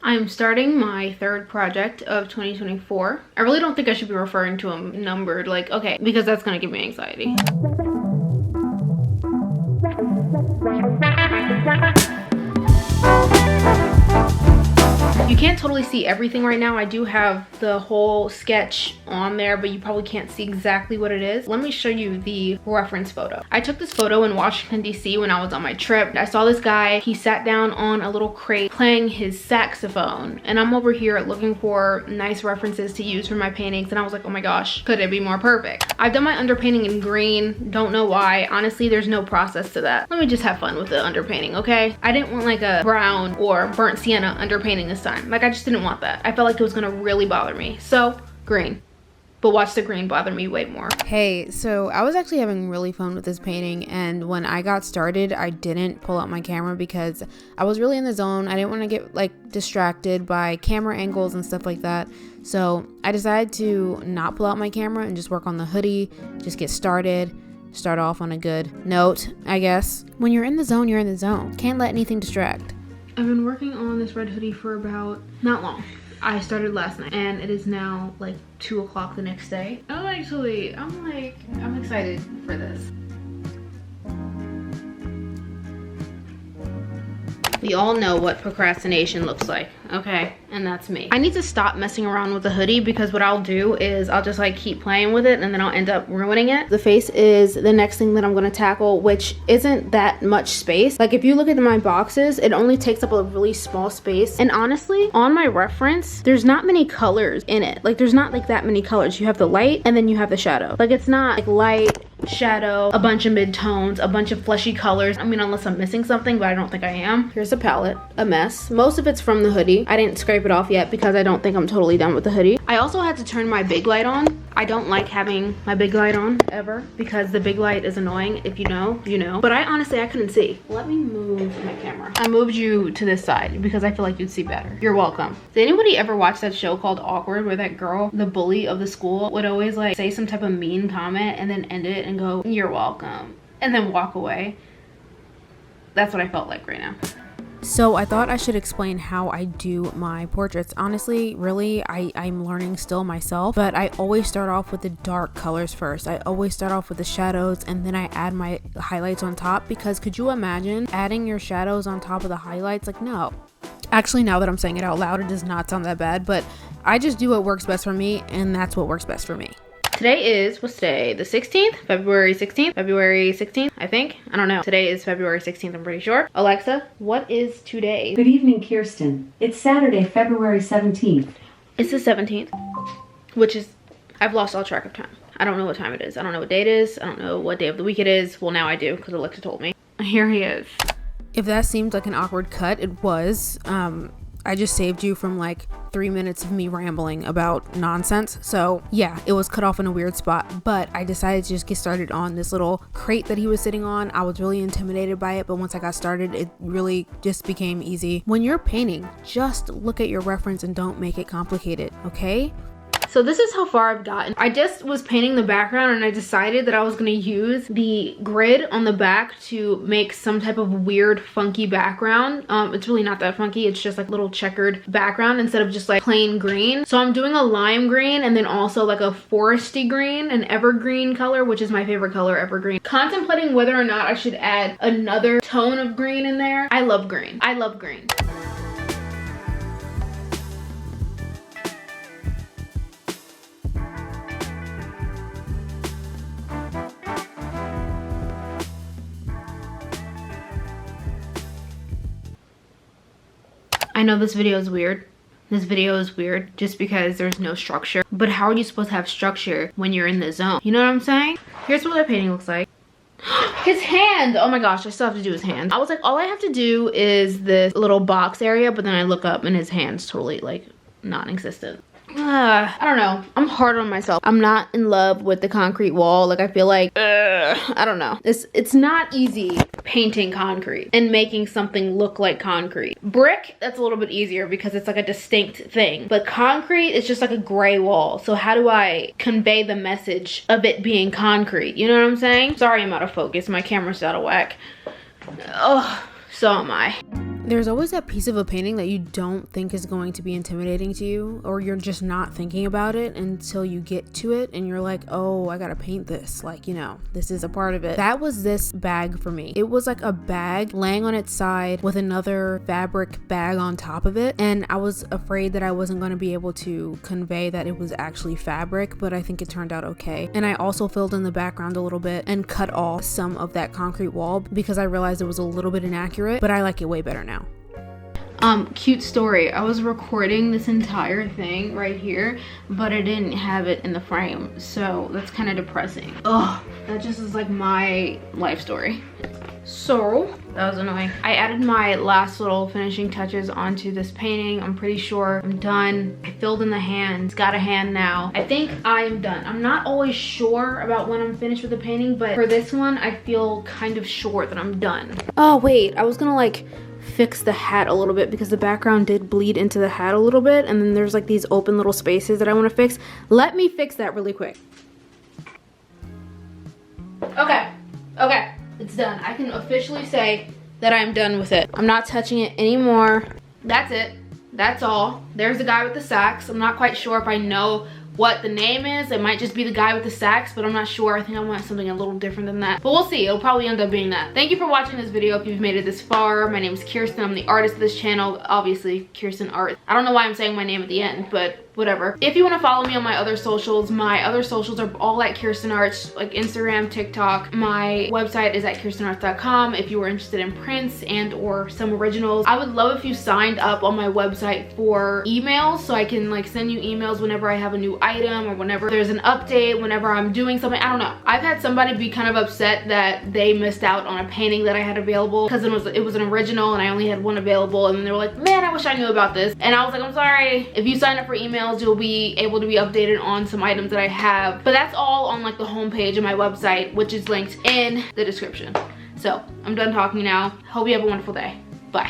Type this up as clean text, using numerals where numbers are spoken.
I'm starting my third project of 2024. I really don't think I should be referring to them numbered, like, okay, because that's gonna give me anxiety. You can't totally see everything right now. I do have the whole sketch on there, but you probably can't see exactly what it is. Let me show you the reference photo. I took this photo in Washington, D.C. when I was on my trip. I saw this guy, he sat down on a little crate playing his saxophone, and I'm over here looking for nice references to use for my paintings, and I was like, oh my gosh, could it be more perfect? I've done my underpainting in green, don't know why. Honestly, there's no process to that. Let me just have fun with the underpainting, okay? I didn't want like a brown or burnt sienna underpainting this time. Like, I just didn't want that. I felt like it was gonna really bother me. So, green. But watch the green bother me way more. Hey, so I was actually having really fun with this painting, and when I got started, I didn't pull out my camera because I was really in the zone. I didn't want to get like distracted by camera angles and stuff like that. So I decided to not pull out my camera and just work on the hoodie, just get started. Start off on a good note, I guess. When you're in the zone, you're in the zone. Can't let anything distract. I've been working on this red hoodie for about, not long. I started last night and it is now like 2 o'clock the next day. I'm excited for this. We all know what procrastination looks like, okay? And that's me. I need to stop messing around with the hoodie because what I'll do is I'll just like keep playing with it and then I'll end up ruining it. The face is the next thing that I'm gonna tackle, which isn't that much space. Like if you look at my boxes, it only takes up a really small space. And honestly, on my reference, there's not many colors in it. Like there's not like that many colors. You have the light and then you have the shadow. Like it's not like light, shadow, a bunch of mid-tones, a bunch of fleshy colors. I mean, unless I'm missing something, but I don't think I am. Here's a palette, a mess. Most of it's from the hoodie. I didn't scrape it off yet because I don't think I'm totally done with the hoodie. I also had to turn my big light on. I don't like having my big light on ever because the big light is annoying. If you know, you know. But I couldn't see. Let me move my camera. I moved you to this side because I feel like you'd see better. You're welcome. Did anybody ever watch that show called Awkward where that girl, the bully of the school, would always like say some type of mean comment and then end it and go, "You're welcome," and then walk away? That's what I felt like right now. So I thought I should explain how I do my portraits. Honestly, really, I'm learning still myself, but I always start off with the dark colors first. I always start off with the shadows and then I add my highlights on top, because could you imagine adding your shadows on top of the highlights? Like, no. Actually, now that I'm saying it out loud, it does not sound that bad, but I just do what works best for me, and that's what works best for me. Today is, what's today? The 16th? February 16th? February 16th, I think. I don't know. Today is February 16th, I'm pretty sure. Alexa, what is today? Good evening, Kirsten. It's Saturday, February 17th. It's the 17th, which is, I've lost all track of time. I don't know what time it is. I don't know what day it is. I don't know what day of the week it is. Well, now I do because Alexa told me. Here he is. If that seemed like an awkward cut, it was. I just saved you from like 3 minutes of me rambling about nonsense. So yeah, it was cut off in a weird spot, but I decided to just get started on this little crate that he was sitting on. I was really intimidated by it, but once I got started, it really just became easy. When you're painting, just look at your reference and don't make it complicated, okay? So this is how far I've gotten. I just was painting the background and I decided that I was gonna use the grid on the back to make some type of weird funky background. It's really not that funky, it's just like little checkered background instead of just like plain green. So I'm doing a lime green and then also like a foresty green, an evergreen color, which is my favorite color, evergreen. Contemplating whether or not I should add another tone of green in there. I love green. I love green. I know this video is weird. This video is weird just because there's no structure. But how are you supposed to have structure when you're in the zone? You know what I'm saying? Here's what that painting looks like. His hand! Oh my gosh, I still have to do his hand. I was like, all I have to do is this little box area, but then I look up and his hand's totally like non-existent. I don't know. I'm hard on myself. I'm not in love with the concrete wall. Like I feel like, I don't know. It's not easy painting concrete and making something look like concrete. Brick, that's a little bit easier because it's like a distinct thing. But concrete is just like a gray wall. So how do I convey the message of it being concrete? You know what I'm saying? Sorry I'm out of focus. My camera's out of whack. Oh, so am I. There's always that piece of a painting that you don't think is going to be intimidating to you, or you're just not thinking about it until you get to it and you're like, oh, I gotta paint this. Like, you know, this is a part of it. That was this bag for me. It was like a bag laying on its side with another fabric bag on top of it. And I was afraid that I wasn't going to be able to convey that it was actually fabric, but I think it turned out okay. And I also filled in the background a little bit and cut off some of that concrete wall because I realized it was a little bit inaccurate, but I like it way better now. Cute story. I was recording this entire thing right here, but I didn't have it in the frame, so that's kind of depressing. Ugh, that just is like my life story. So that was annoying. I added my last little finishing touches onto this painting. I'm pretty sure I'm done. I filled in the hands, got a hand now. I think I'm done. I'm not always sure about when I'm finished with the painting, but for this one, I feel kind of sure that I'm done. Oh wait, I was gonna like fix the hat a little bit because the background did bleed into the hat a little bit, and then there's like these open little spaces that I want to fix. Let me fix that really quick. Okay, it's done. I can officially say that I'm done with it. I'm not touching it anymore. That's it. That's all. There's the guy with the sax. I'm not quite sure if I know what the name is. It might just be the guy with the sax, but I'm not sure. I think I want something a little different than that, but we'll see. It'll probably end up being that. Thank you for watching this video. If you've made it this far, my name is Kirsten. I'm the artist of this channel, obviously Kirsten Art. I don't know why I'm saying my name at the end, but whatever. If you want to follow me on my other socials are all at Kirsten Arts, like Instagram, TikTok. My website is at kirstenarts.com if you are interested in prints and or some originals. I would love if you signed up on my website for emails so I can like send you emails whenever I have a new item or whenever there's an update, whenever I'm doing something. I don't know. I've had somebody be kind of upset that they missed out on a painting that I had available because it was an original and I only had one available, and then they were like, man, I wish I knew about this. And I was like, I'm sorry. If you sign up for emails, you'll be able to be updated on some items that I have, but that's all on like the homepage of my website, which is linked in the description. So I'm done talking now. Hope you have a wonderful day. Bye.